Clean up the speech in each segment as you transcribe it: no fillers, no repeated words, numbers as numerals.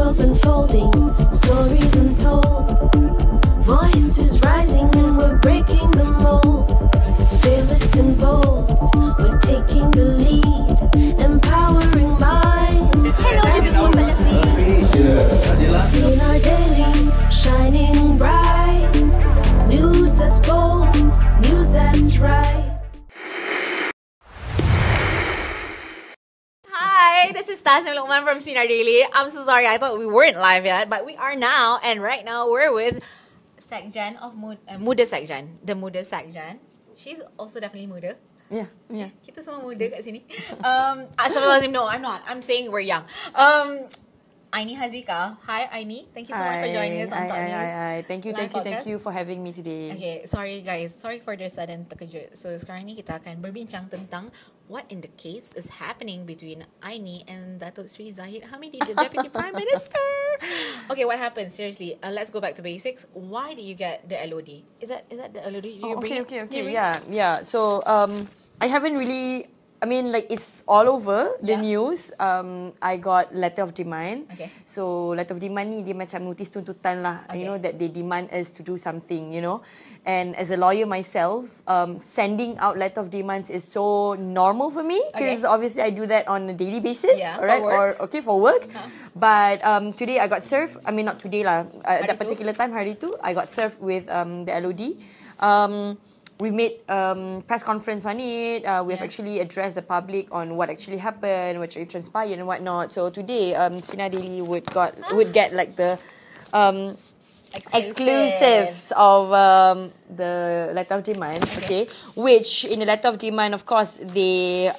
worlds unfolding, stories untold. Voices rising and we're breaking the mold. Fearless and bold, we're taking the lead. Empowering minds, that's what we see. Seeing our daily, shining bright. News that's bold, news that's right. Hi, this is Tasnim Luqman from Sinar Daily. I'm so sorry, I thought we weren't live yet, but we are now. And right now we're with Sekjan of Muda Sekjan, the Muda Sekjan. She's also definitely muda. Yeah. Kita semua muda kat sini. No, I'm not. I'm saying we're young. Aini Hazika. Hi, Aini. Thank you so much for joining us on Top News. Hi. Thank you for having me today. Okay, sorry guys. Sorry for the sudden terkejut. So sekarang ni kita akan berbincang tentang what in the case is happening between Aini and Datuk Sri Zahid Hamidi, the Deputy Prime Minister. Okay, what happened? Seriously, let's go back to basics. Why did you get the LOD? Is that the LOD? Okay. Yeah. So I haven't really. I mean, like, it's all over the news. I got letter of demand. Okay. So letter of demand ni dia macam notis tuntutan lah. Okay. You know, that they demand us to do something. You know, and as a lawyer myself, sending out letter of demands is so normal for me because obviously I do that on a daily basis. Yeah, alright, for work. But today I got served. I mean, not today lah. At that particular time, hari tu, I got served with the LOD. We made press conference on it. We have actually addressed the public on what actually happened, what actually transpired and whatnot. So today, Sinar Daily would get like the exclusives of the letter of demand. Okay, which in the letter of demand, of course, they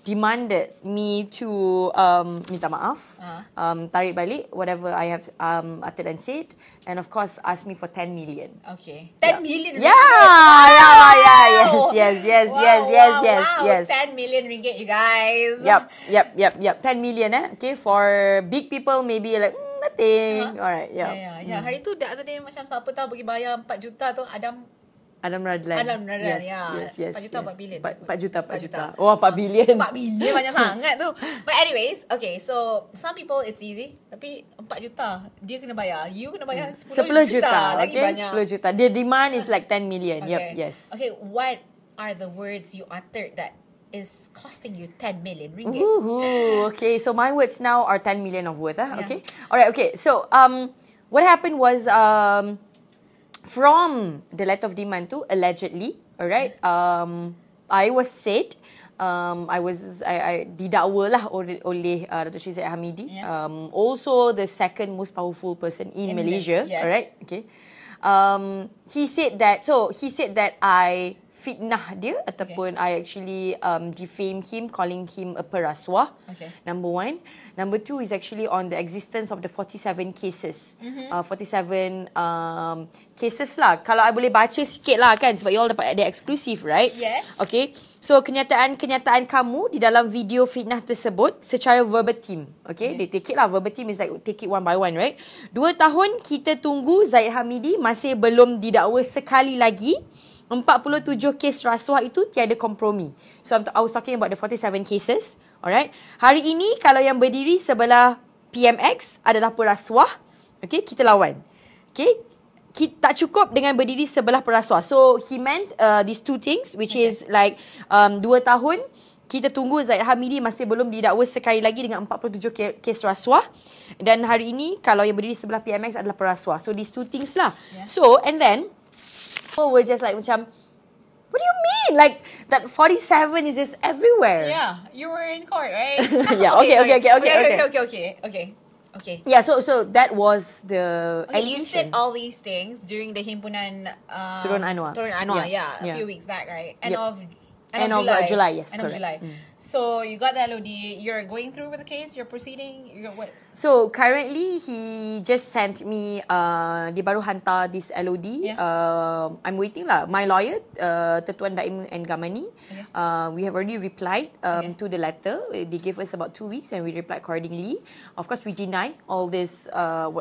demanded me to minta maaf, tarik balik whatever I have uttered and said, and of course ask me for 10 million. Okay, 10 million. Yeah. Yes. Wow, 10 million ringgit, you guys. Yep. 10 million. Okay, for big people maybe like nothing. Alright. Yeah. Hari tu the other day macam siapa tahu bagi bayar 4 juta tu Adam Radlan. Yes. 4 juta, 4 bilion. 4 juta. Oh, 4 bilion. 4 bilion banyak sangat tu. But anyways, okay, so some people it's easy. Tapi 4 juta, dia kena bayar. You kena bayar 10 juta. Lagi banyak. 10 juta. The demand is like 10 million. Okay. Yep, yes. Okay, what are the words you uttered that is costing you 10 million ringgit? Okay, so my words now are 10 million of worth. Okay. Alright, okay. So, what happened was, from the letter of demand tu, allegedly, alright, I was said, I didakwa lah oleh Datuk Sri Zahid Hamidi, also the second most powerful person in Malaysia, alright, okay. He said that I fitnah dia ataupun I actually defame him, calling him a perasuah. Number one. Number two is actually on the existence of the 47 cases. 47 cases lah. Kalau I boleh baca sikit lah kan, sebab you all dapat ada eksklusif, right? Yes. Okay. So kenyataan kamu di dalam video fitnah tersebut secara verbatim. Okay. They take it lah. Verbatim is like take it one by one, right? 2 tahun kita tunggu Zahid Hamidi masih belum didakwa sekali lagi. 47 kes rasuah itu tiada kompromi. So I was talking about the 47 cases. Alright. Hari ini kalau yang berdiri sebelah PMX adalah perasuah, okay, kita lawan. Okay. Tak cukup dengan berdiri sebelah perasuah. So he meant these two things, which is like 2 tahun kita tunggu Zahid Hamidi masih belum didakwa sekali lagi dengan 47 kes rasuah. Dan hari ini kalau yang berdiri sebelah PMX adalah perasuah. So these two things lah. So and then people were just like macam, what do you mean? Like that 47 is just everywhere. Yeah, you were in court, right? Yeah. Okay. Yeah. So that was the allegation. You said all these things during the himpunan Turun Anwar. A few weeks back, right? End of July. Yes, end of July. So you got the LOD. You're going through with the case. You're proceeding. What? So currently he just sent me. Dia baru hantar this LOD. I'm waiting lah. My lawyer, Tetuan Daim and Gamani. We have already replied to the letter. They gave us about 2 weeks and we replied accordingly. Of course, we deny all this.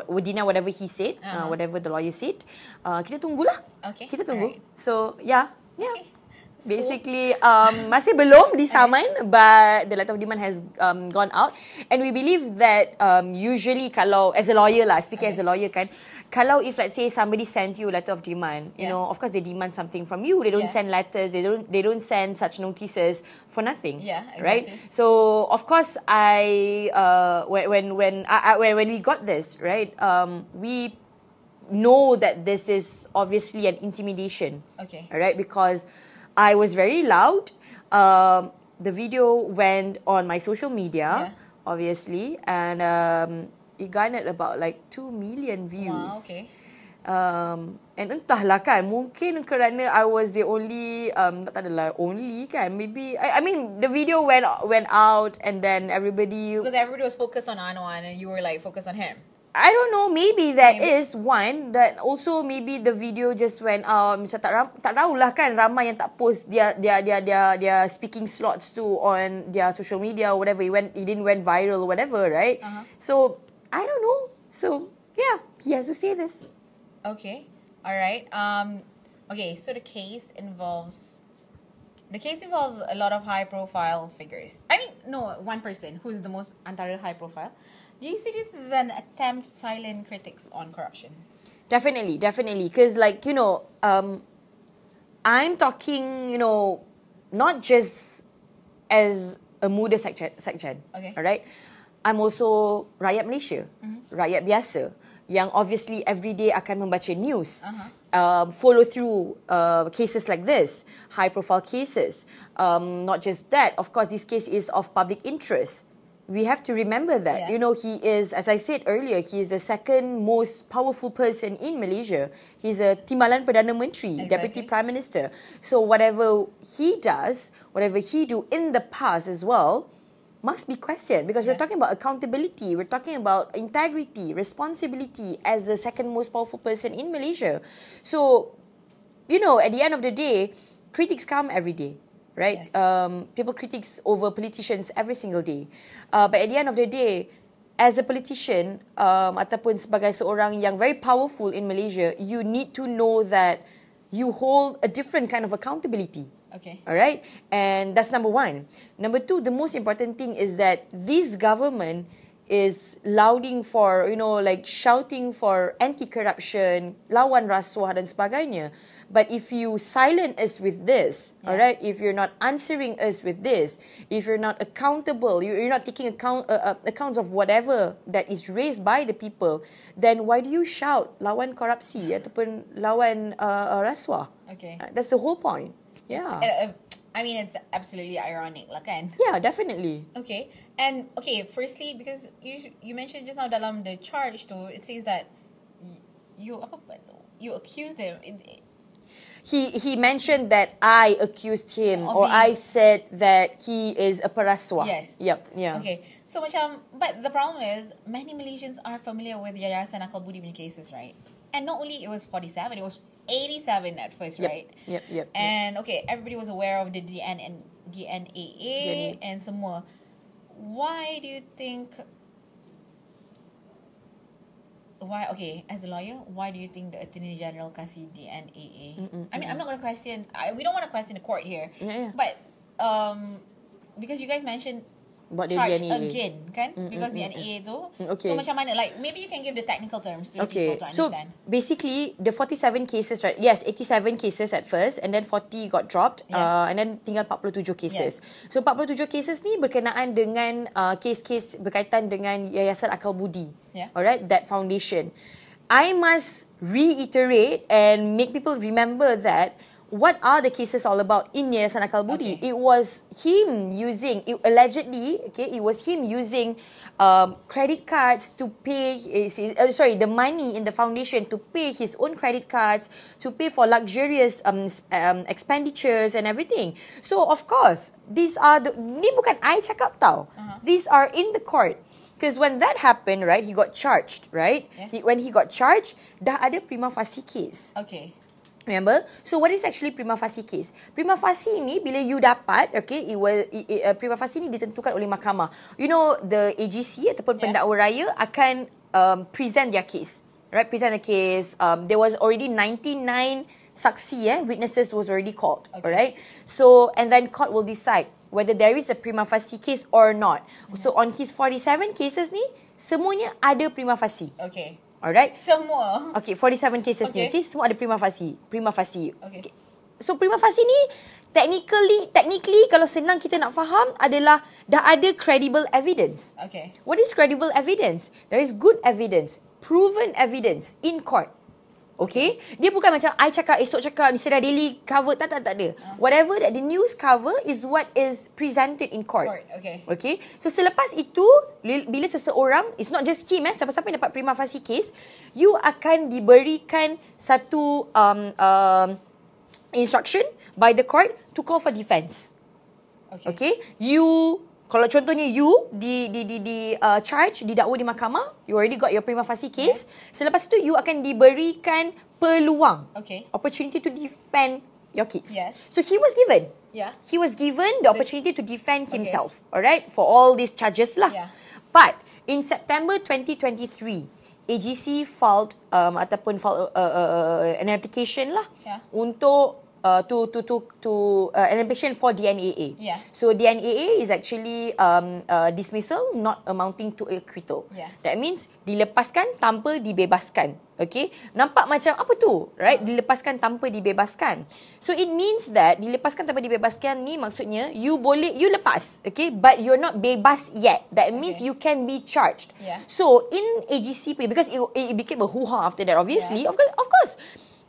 We deny whatever he said, whatever the lawyer said. Kita tunggulah. Okay. Kita tunggu. Right. So yeah. Okay. Basically, masih belum disaman, but the letter of demand has gone out. And we believe that usually kalau, as a lawyer lah, speaking as a lawyer kan, kalau if let's say somebody sent you a letter of demand, you know, of course they demand something from you. They don't send letters, they don't send such notices for nothing. Yeah, exactly. Right? So of course when we got this, right, we know that this is obviously an intimidation. Okay. Alright, because I was very loud. The video went on my social media, obviously, and it garnered about like 2 million views. Wow, okay. And entahlah kan, mungkin kerana I was the only, tak adalah only kan, maybe, I mean the video went out and then everybody... Because everybody was focused on Anwan and you were like focused on him. I don't know, maybe that is one. That also maybe the video just went macam tak tahulah kan, ramai yang tak post their speaking slots too on their social media or whatever. It didn't went viral or whatever, right? So I don't know. So yeah, he has to say this. Okay, all right. Okay, so the case involves a lot of high-profile figures. I mean, no, one person who's the most antara high-profile. Do you see this as an attempt to silence critics on corruption? Definitely. Because, like, you know, I'm talking, you know, not just as a muda sekjen. Okay. All right? I'm also rakyat Malaysia. Rakyat biasa. Yang obviously every day akan membaca news. Follow through cases like this. High-profile cases. Not just that. Of course, this case is of public interest. We have to remember that. You know, he is, as I said earlier, he is the second most powerful person in Malaysia. He's a Timbalan Perdana Menteri, Deputy Prime Minister. So whatever he does, whatever he do in the past as well, must be questioned, because we're talking about accountability, we're talking about integrity, responsibility as the second most powerful person in Malaysia. So, you know, at the end of the day, critics come every day. Right? Yes. People critics over politicians every single day. But at the end of the day, as a politician, ataupun sebagai seorang yang very powerful in Malaysia, you need to know that you hold a different kind of accountability. Okay. All right? And that's number one. Number two, the most important thing is that this government is lauding for, you know, like shouting for anti-corruption, lawan rasuah dan sebagainya. But if you silence us with this, all right, if you're not answering us with this, if you're not accountable, you're not taking accounts of whatever that is raised by the people, then why do you shout lawan korupsi ataupun lawan rasuah? Okay. That's the whole point. Yeah. I mean, it's absolutely ironic lah kan? Yeah, definitely. Okay. And, okay, firstly, because you mentioned just now dalam the charge tu, it says that you accused him. He mentioned that I accused him or I said that he is a peraswah. Yes. Yep. Yeah. Okay. So macam, but the problem is many Malaysians are familiar with Yayasan Akal Budi punya cases, right? And not only it was 47, it was 87 at first, right? Yep. And okay, everybody was aware of the DNAA and semua. Why do you think? Why, okay, as a lawyer, why do you think the Attorney General kasih DNAA? I mean, I'm not going to question, we don't want to question the court here. But, because you guys mentioned about charge the DNA again, kan? Because DNA tu. Okay. So macam mana, like, maybe you can give the technical terms to the people to understand. So basically, the 47 cases, right? Yes, 87 cases at first, and then 40 got dropped, and then tinggal 47 cases. So 47 cases ni berkenaan dengan kes-kes berkaitan dengan Yayasan Akal Budi. Alright, that foundation. I must reiterate and make people remember that what are the cases all about in Yayasan Akal Budi? It was him using, allegedly, it was him using credit cards to pay, the money in the foundation to pay his own credit cards, to pay for luxurious expenditures and everything. So, of course, these are ni bukan I cakap tau. These are in the court. Because when that happened, right, he got charged, right? When he got charged, dah ada prima facie case. Okay. Remember? So what is actually prima facie case? Prima facie ni bila you dapat, okay, prima facie ni ditentukan oleh mahkamah. You know, the AGC ataupun pendakwa raya akan present their case. Right? Present the case. There was already 99 saksi, witnesses was already called. Alright? So, and then court will decide whether there is a prima facie case or not. So, on his 47 cases ni, semuanya ada prima facie. Okay. Alright? Semua. Okay, 47 cases ni, okay? Semua ada prima facie. Prima facie. Okay. So, prima facie ni, technically kalau senang kita nak faham adalah dah ada credible evidence. Okay. What is credible evidence? There is good evidence, proven evidence in court. Okay? Dia bukan macam I cakap, esok cakap, Nisra Daily cover. Tak ada. Whatever that the news cover is what is presented in court. Okay. Okay? So, selepas itu, bila seseorang, it's not just him, siapa-siapa yang dapat prima facie case, you akan diberikan satu instruction by the court to call for defense. Okay? You, kalau contohnya you charge, didakwa di mahkamah, you already got your prima facie case. Selepas itu, you akan diberikan peluang. Opportunity to defend your case. Yes. So, he was given. Yeah. He was given the opportunity to defend himself. Alright? For all these charges lah. Yeah. But, in September 2023, AGC filed an application lah untuk an application for DNAA. Yeah. So DNAA is actually dismissal not amounting to acquittal. Yeah. That means dilepaskan tanpa dibebaskan. Okay? Nampak macam apa tu? Right? Dilepaskan tanpa dibebaskan. So it means that dilepaskan tanpa dibebaskan ni maksudnya you lepas. Okay? But you're not bebas yet. That means you can be charged. Yeah. So in AGC, because it became a hoo-ha after that obviously. Of course.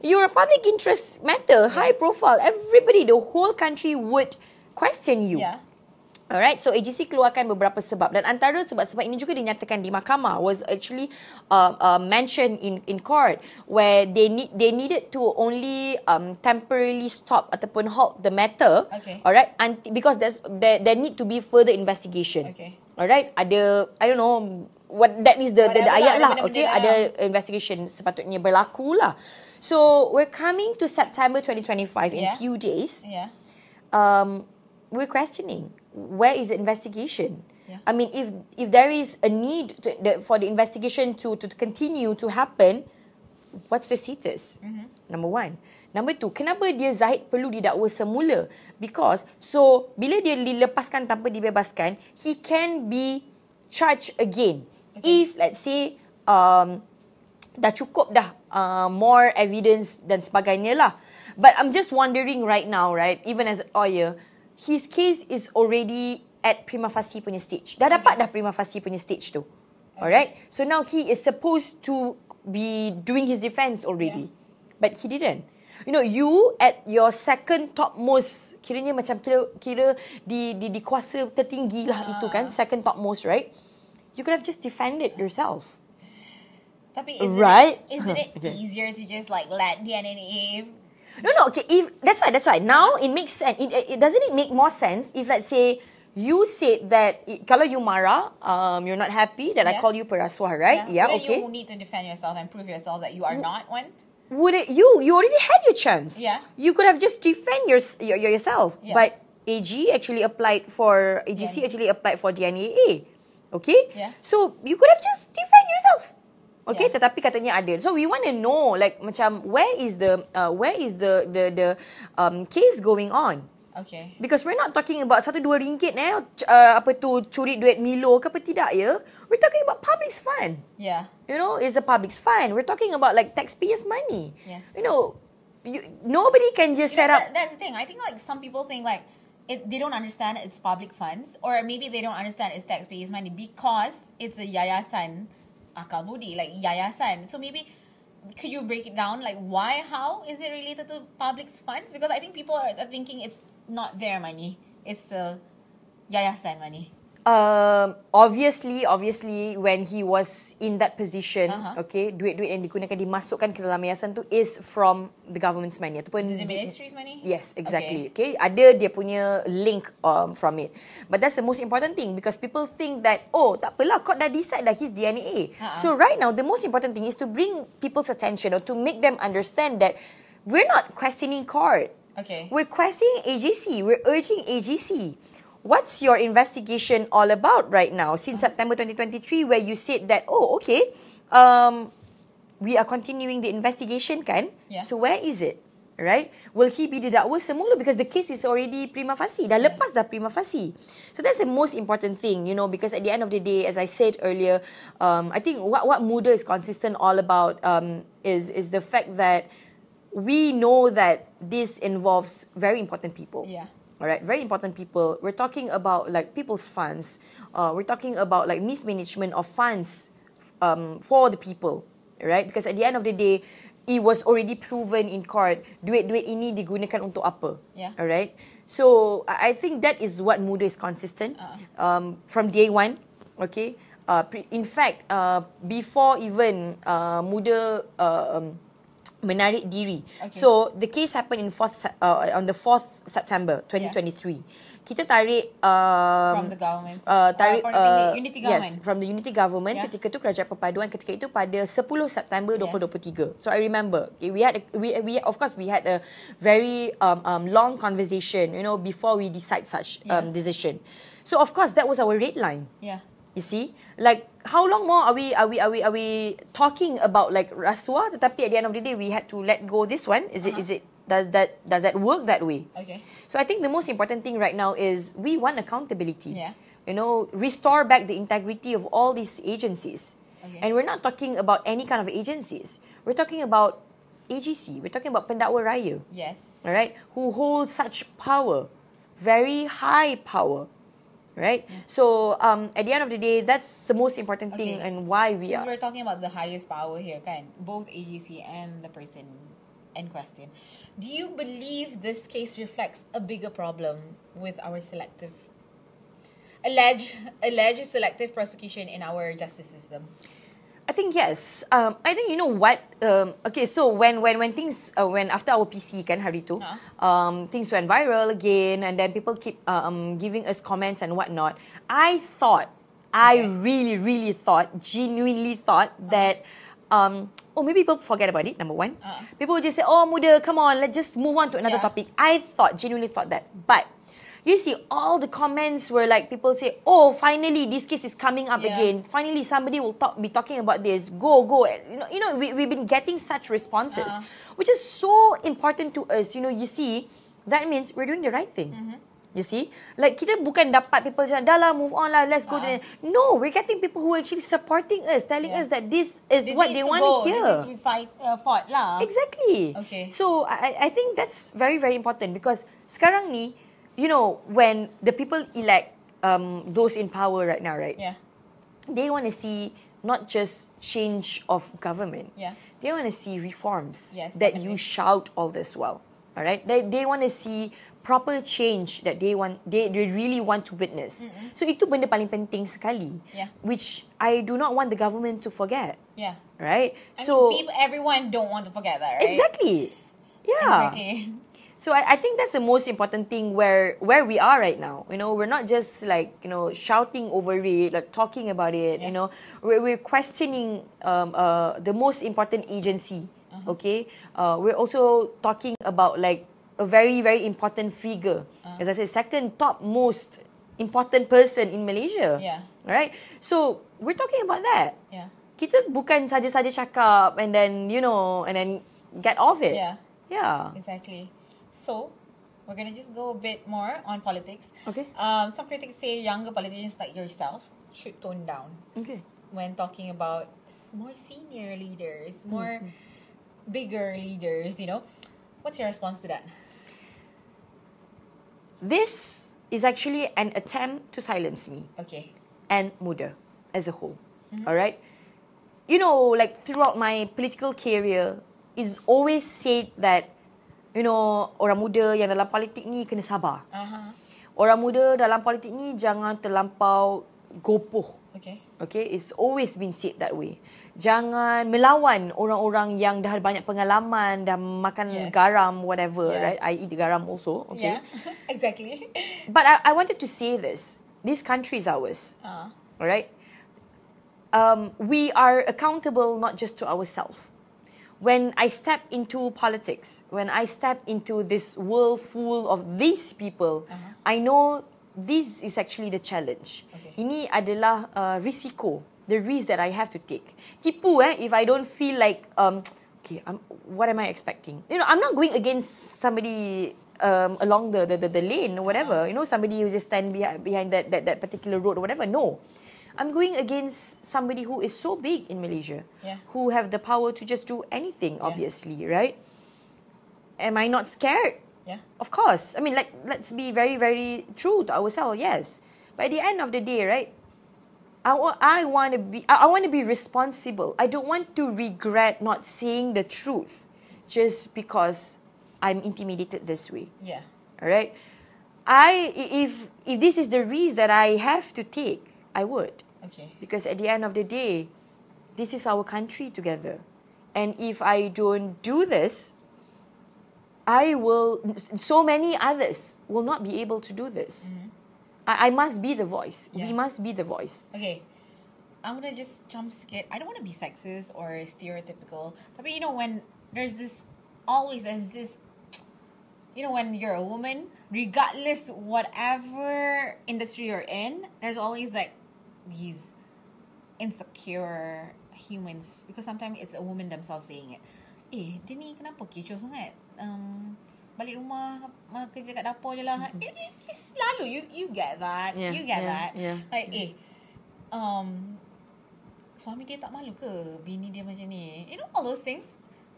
You're a public interest matter, high profile. Everybody, the whole country would question you. Yeah. Alright, so AGC keluarkan beberapa sebab dan antara sebab-sebab ini juga dinyatakan di mahkamah was actually mentioned in court where they needed to only temporarily stop ataupun halt the matter. Okay. Alright, because there need to be further investigation. Okay. Alright, ada I don't know what that is the ayat lah. Okay, ada investigation sepatutnya berlaku lah. So, we're coming to September 2025 in a few days. Yeah. We're questioning, where is the investigation? Yeah. I mean, if there is a need for the investigation to continue to happen, what's the status? Number one. Number two, kenapa dia Zahid perlu didakwa semula? Because, bila dia dilepaskan tanpa dibebaskan, he can be charged again. Okay. If, let's say, dah cukup dah more evidence dan sebagainya lah. But I'm just wondering right now, right, even as a lawyer, his case is already at prima facie punya stage. Dah dapat dah prima facie punya stage tu. Alright? So now he is supposed to be doing his defense already. But he didn't. You know, you at your second topmost, kiranya macam kira di kuasa tertinggi lah itu kan, second topmost, right? You could have just defended yourself. Tapi isn't it Okay. easier to just like let DNAA? No. Okay, that's why. Now it makes sense. It doesn't it make more sense if, let's say, you said that kalau you marah, you're not happy that I call you perasuah, right? Yeah. Wouldn't Okay. you need to defend yourself and prove yourself that you are not one? Would it? You already had your chance. Yeah. You could have just defend yourself. Yeah. But AGC actually applied for DNAA. Okay. Yeah. So you could have just defend yourself. Okay, Yeah. tetapi katanya ada. So we want to know like macam where is the case going on? Okay. Because we're not talking about RM1-2 curi duit Milo ke apa tidak ya. We're talking about public's fund. Yeah. You know, it's a public's fund. We're talking about like taxpayers' money. Yes. You know, nobody can just set up. That's the thing. I think like some people think like they don't understand it's public funds, or maybe they don't understand it's taxpayers' money because it's a yayasan akal budi, like yayasan. So maybe could you break it down? Like how is it related to public's funds? Because I think people are thinking it's not their money. It's yayasan money. Obviously, when he was in that position, okay, duit-duit yang digunakan dimasukkan ke dalam yayasan tu is from the government's money ataupun The ministry's money? Yes, exactly. Okay, ada dia punya link from it. But that's the most important thing because people think that tak apalah, court dah decide dah his DNA. So right now the most important thing is to bring people's attention or to make them understand that we're not questioning court. Okay. We're questioning AGC. We're urging AGC. What's your investigation all about right now since September 2023 where you said that, we are continuing the investigation kan? Yeah. So where is it? right? Will he be didakwa semula because the case is already prima facie. Dah lepas dah prima facie. So that's the most important thing, you know, because at the end of the day, as I said earlier, I think what Muda is consistent all about is the fact that we know that this involves very important people. Yeah. All right, very important people. We're talking about like people's funds. We're talking about like mismanagement of funds for the people, right? Because at the end of the day, it was already proven in court, duit-duit ini digunakan untuk apa. Yeah. Alright. So I think that is what Muda is consistent from day one. Okay. In fact, before even Muda menarik diri. Okay. So the case happened on the 4th September 2023. Kita tarik From the government. tarik from the Unity government. Yes, from the Unity government. Yeah. Ketika tu Kerajaan Perpaduan ketika itu pada 10 September Yes. 2023. So I remember, okay, we had a very long conversation, you know, before we decide such decision. So of course that was our red line. Yeah. You see, like how long more are we talking about like rasuah? Tetapi at the end of the day, we had to let go this one. Does that work that way? Okay. So I think the most important thing right now is we want accountability. Yeah. You know, restore back the integrity of all these agencies. Okay. And we're not talking about any kind of agencies. We're talking about AGC. We're talking about Pendakwa Raya. Yes. All right, who hold such power, very high power. Right? Yeah. So at the end of the day, that's the most important thing Okay. and why we Since are. we're talking about the highest power here, kan, both AGC and the person in question, do you believe this case reflects a bigger problem with our alleged selective prosecution in our justice system? I think yes. I think you know what. Okay, so when things when after our PC kan hari tu, things went viral again, and then people keep giving us comments and whatnot. I really thought, genuinely thought that. Maybe people forget about it, number one. People would just say, oh, Muda, come on, let's just move on to another topic. I genuinely thought that. But, you see, all the comments were like, people say, oh, finally, this case is coming up again. Finally, somebody will be talking about this. Go. You know, we've been getting such responses, which is so important to us. You know, you see, that means we're doing the right thing. You see? Like, kita bukan dapat people say, dah lah, move on lah, let's go to the... No, we're getting people who are actually supporting us, telling us that this is what they want to hear. This is to be fought lah. Exactly. Okay. So, I think that's very, very important because sekarang ni, you know, when the people elect those in power right now, right? Yeah. They want to see not just change of government. Yeah. They want to see reforms Yes, that definitely. you shout all this well. All right? They want to see proper change that they really want to witness. So itu benda paling penting sekali. Yeah. Which I do not want the government to forget. Yeah. Right? I mean, everyone don't want to forget that, right? Exactly. Yeah. Exactly. So I think that's the most important thing where we are right now. You know, we're not just like, you know, shouting over it, like talking about it, you know. We're questioning the most important agency, okay? We're also talking about like a very, very important figure. As I said, second top most important person in Malaysia. Yeah. Right? So, we're talking about that. Yeah. Kita bukan saja-saja cakap and then, you know, and then get off it. Yeah. Yeah. Exactly. So, we're going to just go a bit more on politics. Okay. Some critics say younger politicians like yourself should tone down Okay. when talking about more senior leaders, more bigger leaders, you know. What's your response to that? This is actually an attempt to silence me Okay. and Muda as a whole. All right? You know, like throughout my political career, it's always said that, you know, orang muda yang dalam politik ni kena sabar. Orang muda dalam politik ni jangan terlampau gopoh. Okay. Okay, it's always been said that way. Jangan melawan orang-orang yang dah ada banyak pengalaman, dah makan garam, whatever, right? I eat garam also, okay? Yeah, exactly. But I wanted to say this. This country is ours, all right? We are accountable not just to ourselves. When I step into politics, when I step into this world full of these people, I know this is actually the challenge. Okay. Ini adalah risiko, the risk that I have to take. Tipu if I don't feel like okay, what am I expecting? You know, I'm not going against somebody along the lane or whatever. You know, somebody who just stand behind that particular road or whatever. No. I'm going against somebody who is so big in Malaysia, who have the power to just do anything, obviously, right? Am I not scared? Yeah. Of course. I mean, like, let's be very, very true to ourselves, yes. But at the end of the day, right, I want to be responsible. I don't want to regret not saying the truth just because I'm intimidated this way. Yeah. All right? If this is the risk that I have to take, I would. Okay. Because at the end of the day, this is our country together. And if I don't do this, so many others will not be able to do this. I must be the voice. Yeah. We must be the voice. Okay. I'm going to just jump skip. I don't want to be sexist or stereotypical. But you know, when there's this, you know, when you're a woman, regardless whatever industry you're in, there's always like these insecure humans, because sometimes it's a woman themselves saying it. Dia ni kenapa kecoh sangat? Balik rumah kerja kat dapur je lah. It's selalu you get that. Yeah, You get yeah, that. yeah. Like suami dia tak malu ke bini dia macam ni? You know, all those things.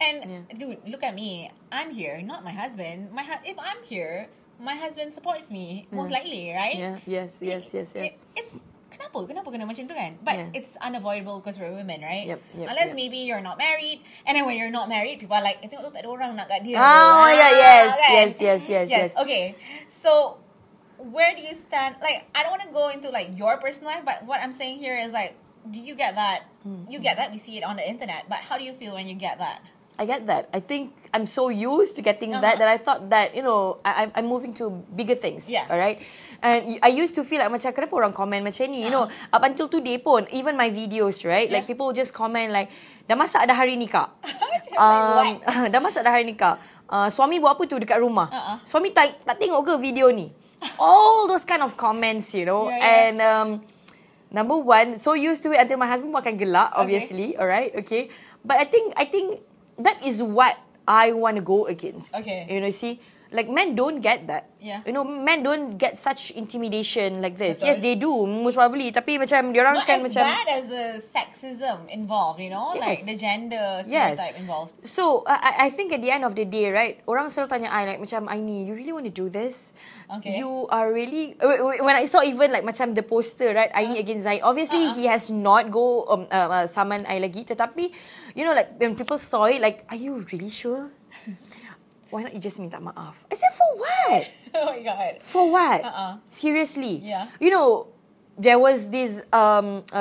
And dude, look at me. I'm here, not my husband. If I'm here, my husband supports me most likely, right? Yeah. Yes. It's kenapa kena macam tu kan? But it's unavoidable because we're women, right? Yep, Unless maybe you're not married, and then when you're not married, people are like, tengok tu tak ada orang nak kat dia. Oh yeah, Kan? yes. Okay, so where do you stand? Like, I don't want to go into like your personal life, but what I'm saying here is like, do you get that? You get that. We see it on the internet, but how do you feel when you get that? I get that. I think I'm so used to getting that I thought that, you know, I'm moving to bigger things. Yeah. All right. And I used to feel like macam kenapa orang komen macam ni, you know, up until today pun, even my videos, right? Like people just comment like, dah masak dah hari ni kak? Dah masak dah hari ni kak? Suami buat apa tu dekat rumah? Suami tak tengok ke video ni? All those kind of comments, you know. And number one, so used to it until my husband makan gelak, obviously. Alright, okay. But I think that is what I want to go against. Okay. You know, see, like men don't get that. Yeah. You know, men don't get such intimidation like this. Betul. Yes, they do, most probably. Tapi macam diorang Not kan as macam bad as the sexism involved, you know, like the gender stereotype involved. So I think at the end of the day, right, orang selalu tanya I like macam, Aini, you really want to do this? Okay. You are really when I saw even like macam the poster, right, Aini against Zaid. Obviously he has not go saman I lagi, tetapi you know, like when people saw it, like, are you really sure? Why not you just minta maaf? I said, for what? Oh my god. For what? Seriously. Yeah. You know, there was this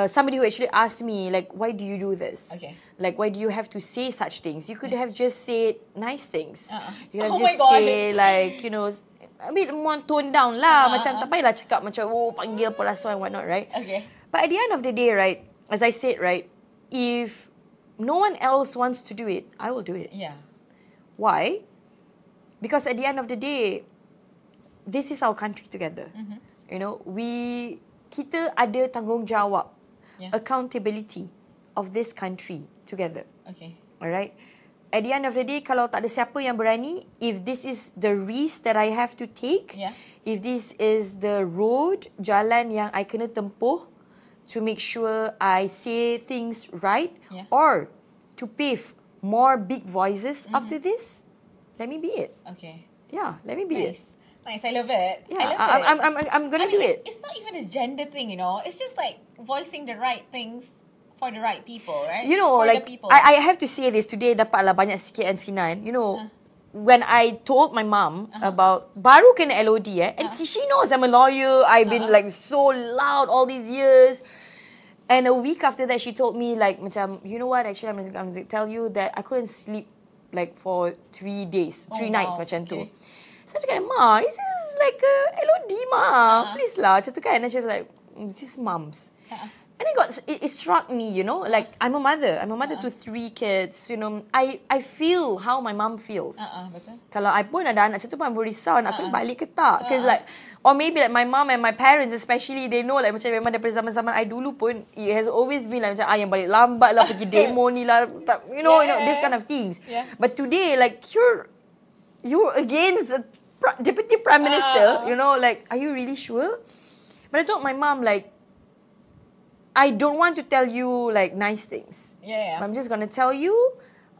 somebody who actually asked me like, why do you do this? Okay. Like, why do you have to say such things? You could have just said nice things. You could have Oh my just God. say like, you know, a bit more toned down lah. Macam tak payahlah cakap macam panggil apa lah so and whatnot, right? Okay. But at the end of the day, right, as I said, right, if no one else wants to do it, I will do it. Yeah. Why? Because at the end of the day, this is our country together. You know, kita ada tanggungjawab, accountability of this country together. Okay. Alright? At the end of the day, kalau tak ada siapa yang berani, if this is the risk that I have to take, if this is the road, jalan yang I kena tempuh to make sure I say things right, or to pave more big voices after this, let me be it. Okay. Yeah, let me be it. Nice, I love it. Yeah, I love it. I'm gonna do it. It's not even a gender thing, you know. It's just like voicing the right things for the right people, right? You know, for like the people. I have to say this today. Dapatlah banyak sikit ansinan. You know, when I told my mom about baru kena LOD, and she knows I'm a lawyer. I've been like so loud all these years. And a week after that, she told me like, macam, you know what? Actually, I'm going to tell you that I couldn't sleep like for 3 days, 3 nights macam tu. So I cakap, Ma, this is like a LOD, Ma. Please lah, macam tu kan. And she was like, just mums. And it struck me, you know, like I'm a mother to 3 kids, you know. I feel how my mum feels. Betul. Kalau I pun ada anak macam tu pun, I risau nak aku balik ke tak. Because like, or maybe like my mom and my parents especially, they know like macam memang daripada zaman-zaman I dulu pun, it has always been like macam yang balik lambat lah, pergi demo ni lah, you know, this kind of things. Yeah. But today, like you're against a deputy prime minister, you know, like, are you really sure? But I told my mom, like, I don't want to tell you like nice things. Yeah. I'm just gonna tell you,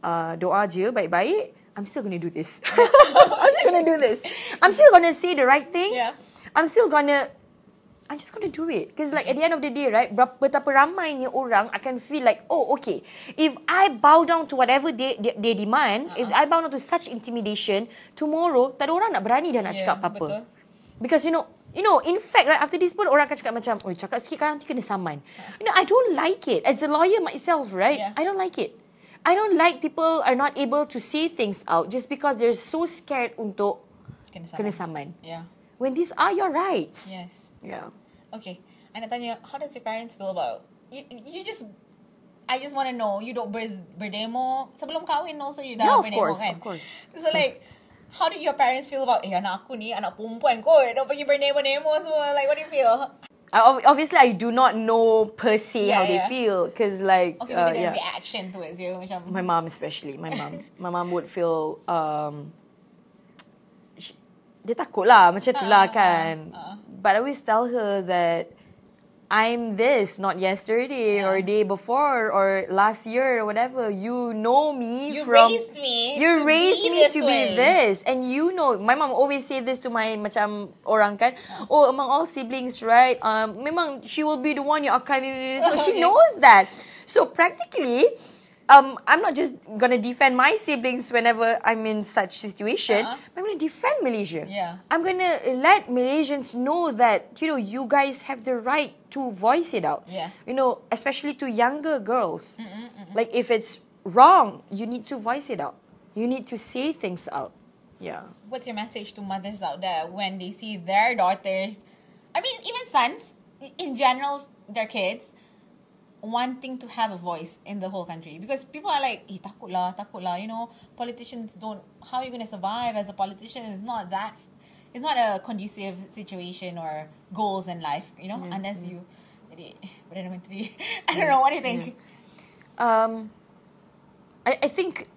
doa je baik-baik. I'm still gonna do this. I'm still gonna do this. I'm still gonna say the right things. Yeah. I'm just gonna do it. Because like at the end of the day, right, betapa ramainya orang akan feel like, oh, okay, if I bow down to whatever they demand, if I bow down to such intimidation, tomorrow tak ada orang nak berani dah nak cakap apa-apa. Betul. Because you know, in fact, right, after this pun orang akan cakap macam, oh, cakap sikit kan nanti kena saman. You know, I don't like it. As a lawyer myself, right, I don't like it. I don't like people are not able to say things out just because they're so scared untuk kena saman. Yeah. When these are your rights. Yes. Yeah. Okay. I nak tanya, how does your parents feel about I just want to know, you don't berdemo sebelum kahwin also you dah berdemo kan? Of course. So like, how do your parents feel about, anak aku ni, anak perempuan kot, dah pergi berdemo semua, like what do you feel? Obviously, I do not know per se how they feel, because like, okay, maybe their reaction towards you, macam, my mom especially, my mom would feel, dia takut lah, macam tu lah kan. But I always tell her that I'm this, not yesterday or day before or last year or whatever. You know me raised me. You raised me to be this. And you know, my mom always say this to my macam orang kan. Oh, among all siblings, right? Memang she will be the one yang akan. So she knows that. So practically, I'm not just gonna defend my siblings whenever I'm in such situation. But I'm gonna defend Malaysia. Yeah. I'm gonna let Malaysians know that, you know, you guys have the right to voice it out. Yeah. You know, especially to younger girls. Like if it's wrong, you need to voice it out. You need to say things out. Yeah. What's your message to mothers out there when they see their daughters, I mean, even sons, in general, their kids, wanting to have a voice in the whole country? Because people are like, takut lah, you know, politicians don't, how are you going to survive as a politician? It's not a conducive situation or goals in life, you know, unless you, Perdana Menteri. I don't know, what do you think? I think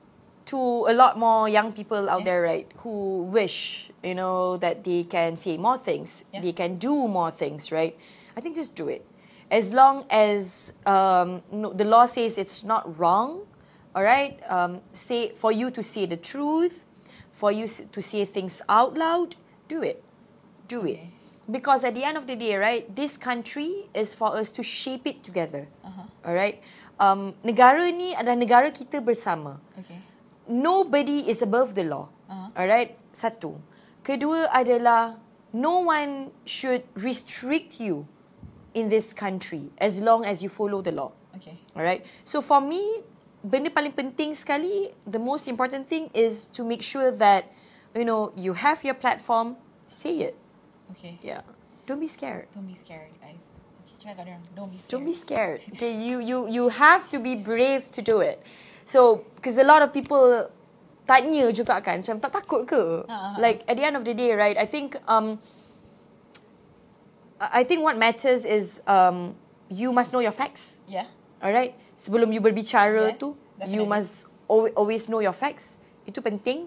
to a lot more young people out there, right, who wish, you know, that they can say more things, they can do more things, right? I think just do it. As long as the law says it's not wrong, all right, for you to say the truth, for you to say things out loud, do it. Do it. Because at the end of the day, right, this country is for us to shape it together. All right? Negara ni adalah negara kita bersama. Okay. Nobody is above the law. All right? Satu. Kedua adalah no one should restrict you in this country as long as you follow the law. Okay. Alright? So for me, benda paling penting sekali, the most important thing is to make sure that, you know, you have your platform, say it. Okay. Yeah. Don't be scared. Don't be scared, guys. Okay, cakap kat orang, don't be scared. Don't be scared. Okay, you have to be brave to do it. So, because a lot of people tanya juga kan, macam tak takut ke? Like, at the end of the day, right, I think what matters is you must know your facts. Yeah. Alright? Sebelum you berbicara tu, definitely. you must always know your facts. Itu penting.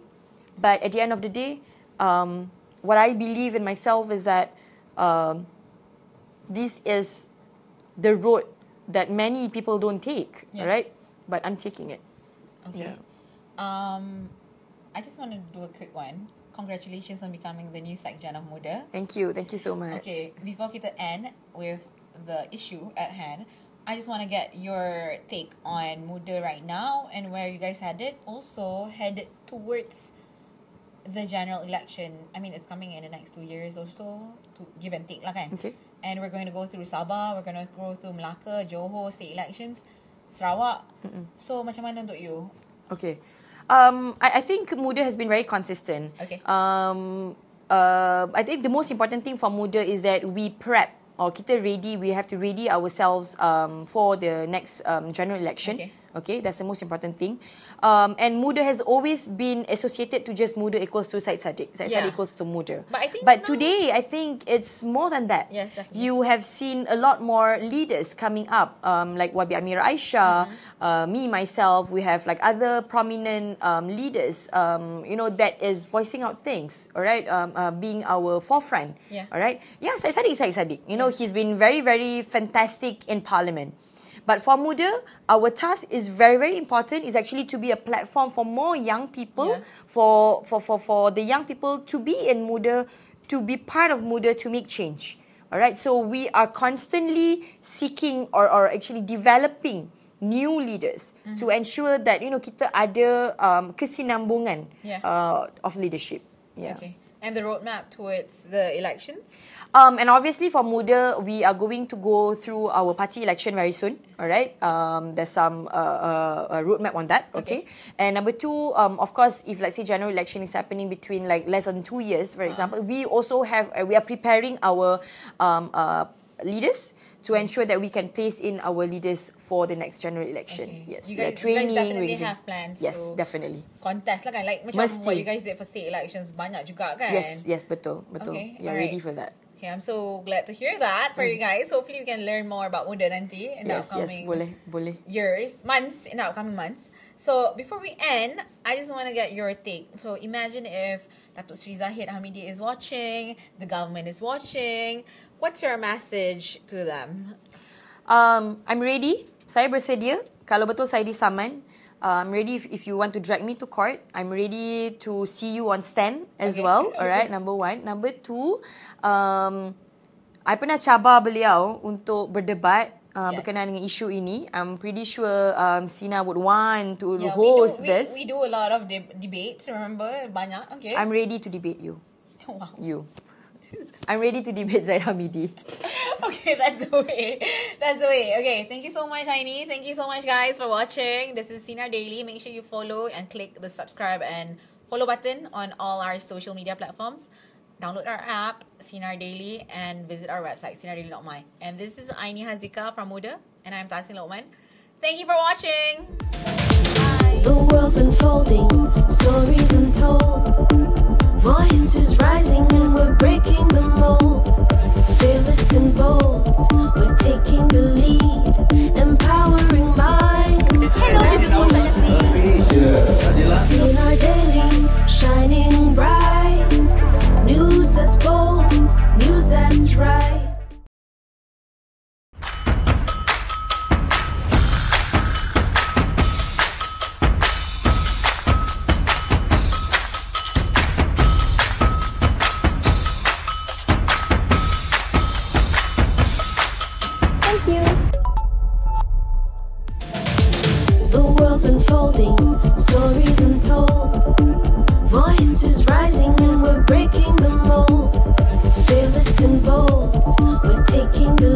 But at the end of the day, what I believe in myself is that this is the road that many people don't take. Alright? But I'm taking it. Okay. Yeah. I just want to do a quick one. Congratulations on becoming the new Sekjen of Muda. Thank you so much. Okay, before kita end with the issue at hand, I just want to get your take on Muda right now and where you guys headed. Also headed towards the general election. I mean, it's coming in the next 2 years or so, to give and take lah kan. Okay. And we're going to go through Sabah, we're going to go through Melaka, Johor, state elections, Sarawak. So macam mana untuk you? Okay. I think Muda has been very consistent. Okay. I think the most important thing for Muda is that we prep or kita ready, we have to ready ourselves for the next general election. Okay, that's the most important thing. And muda has always been associated to just muda equals to Syed Saddiq. Syed Saddiq equals to muda. But today, I think it's more than that. Yes, definitely. You have seen a lot more leaders coming up, like Wabi Amira Aisyah, me, myself. We have like other prominent leaders, you know, that is voicing out things, all right, being our forefront, all right. Yeah, Syed Saddiq. You know, he's been very, very fantastic in Parliament. But for muda, our task is very, very important. Is actually to be a platform for more young people, for the young people to be in muda, to be part of muda, to make change. All right. So we are constantly seeking or actually developing new leaders to ensure that, you know, kita ada kesinambungan of leadership. Yeah. Okay. And the roadmap towards the elections? And obviously for muda, we are going to go through our party election very soon. All right. There's some roadmap on that. Okay. And number two, of course, if let's say general election is happening between like less than 2 years, for example, we also have, we are preparing our leaders to ensure that we can place in our leaders for the next general election. Yes, you we are guys training. definitely have plans yes, to definitely. contest lah kan? Like macam what you guys did for state elections, banyak juga kan? Yes, betul. Okay, We are ready for that. Okay, I'm so glad to hear that for you guys. Hopefully we can learn more about muda nanti in the upcoming boleh. months, in the upcoming months. So before we end, I just want to get your take. So imagine if Datuk Sri Zahid Hamidi is watching, the government is watching. What's your message to them? I'm ready. Saya bersedia. Kalau betul saya disaman, I'm ready if you want to drag me to court. I'm ready to see you on stand as well. Alright, number one. Number two, I pernah cabar beliau untuk berdebat berkenaan dengan isu ini. I'm pretty sure Sina would want to host this. We do a lot of debates, remember? Banyak, okay. I'm ready to debate you. Wow. You. I'm ready to debate Zahid Hamidi. Okay, that's the way. That's the way. Okay, thank you so much, Aini. Thank you so much, guys, for watching. This is Sinar Daily. Make sure you follow and click the subscribe and follow button on all our social media platforms. Download our app, Sinar Daily, and visit our website, sinardaily.my. And this is Aini Hazika from Muda, and I'm Tahsin Lokman. Thank you for watching. The world's unfolding, stories untold. Voices rising and we're breaking the mold. Fearless and bold, we're taking the lead. Empowering minds, that's what we see. Seeing our daily, shining bright. News that's bold, news that's right. Unfolding, stories untold. Voices rising and we're breaking the mold. Fearless and bold, we're taking the